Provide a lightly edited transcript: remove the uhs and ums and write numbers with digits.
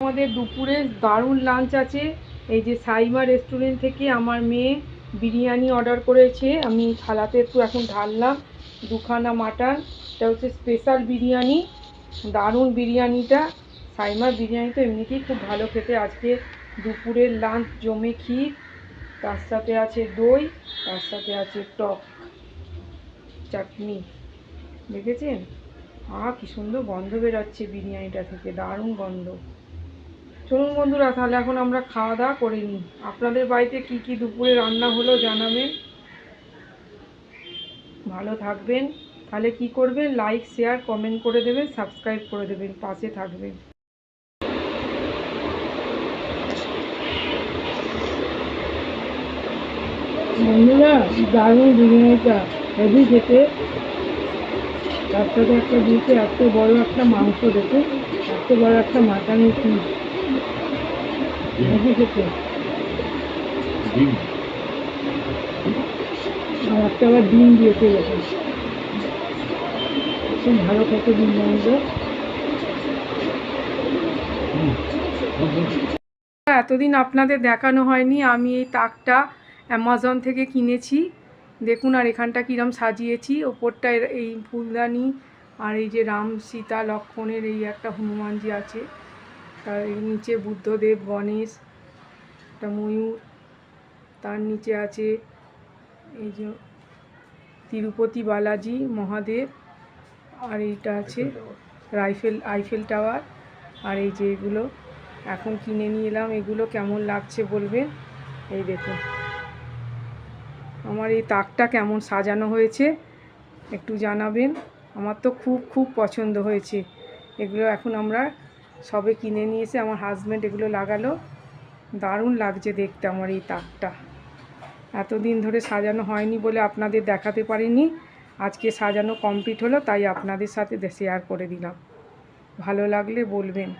আমাদের দুপুরে দারুণ লাঞ্চ আছে। এই যে সাইমা রেস্টুরেন্ট থেকে আমার মেয়ে বিরিয়ানি অর্ডার করেছে, আমি থালাতে একটু এখন ঢাললাম। দুখানা মাটন, এটা হচ্ছে স্পেশাল বিরিয়ানি, দারুণ বিরিয়ানিটা। সাইমার বিরিয়ানি তো এমনিতেই খুব ভালো খেতে। আজকে দুপুরের লাঞ্চ জমে ক্ষীর, তার সাথে আছে দই, তার সাথে আছে টক চাটনি। দেখেছেন? কি সুন্দর গন্ধ বেরোচ্ছে বিরিয়ানিটা থেকে, দারুণ গন্ধ। চলুন বন্ধুরা, তাহলে এখন আমরা খাওয়া দাওয়া করে নিই। আপনাদের বাড়িতে কি কি দুপুরে রান্না হলো জানাবেন। ভালো থাকবেন। তাহলে কি করবেন, লাইক শেয়ার কমেন্ট করে দেবেন, সাবস্ক্রাইব করে দেবেন, পাশে থাকবেন। বন্ধুরা, দারুণ বিরিয়ানিটা, হেভি খেতে। তার সাথে একটা দিয়েছে এত বড় একটা মাংস, দেখুন এত বড় একটা মাটনের পিস, হেভি খেতে। আর একটা আবার ডিম দিয়েছে, দেখুন খুব ভালো খেতে বিরিয়ানিটা। এতদিন আপনাদের দেখানো হয়নি, আমি এই তাকটা অ্যামাজন থেকে কিনেছি। দেখুন, আর এখানটা কিরম সাজিয়েছি, ওপরটা এই ফুলদানি, আর এই যে রাম সীতা লক্ষ্মণের এই একটা হনুমানজি আছে, তার নিচে বুদ্ধদেব, গণেশ, একটা ময়ূর, তার নিচে আছে এই যে তিরুপতি বালাজি মহাদেব, আর এইটা আছে আইফেল টাওয়ার। আর এই যে এগুলো এখন কিনে নিয়ে এলাম, এগুলো কেমন লাগছে বলবেন। এই দেখুন আমার এই তাকটা কেমন সাজানো হয়েছে একটু জানাবেন। আমার তো খুব খুব পছন্দ হয়েছে। এগুলো এখন আমরা সবে কিনে নিয়ে এসে আমার হাজব্যান্ড এগুলো লাগালো, দারুণ লাগছে দেখতে আমার এই তাকটা। এতদিন ধরে সাজানো হয়নি বলে আপনাদের দেখাতে পারিনি, আজকে সাজানো কমপ্লিট হলো, তাই আপনাদের সাথে শেয়ার করে দিলাম। ভালো লাগলে বলবেন।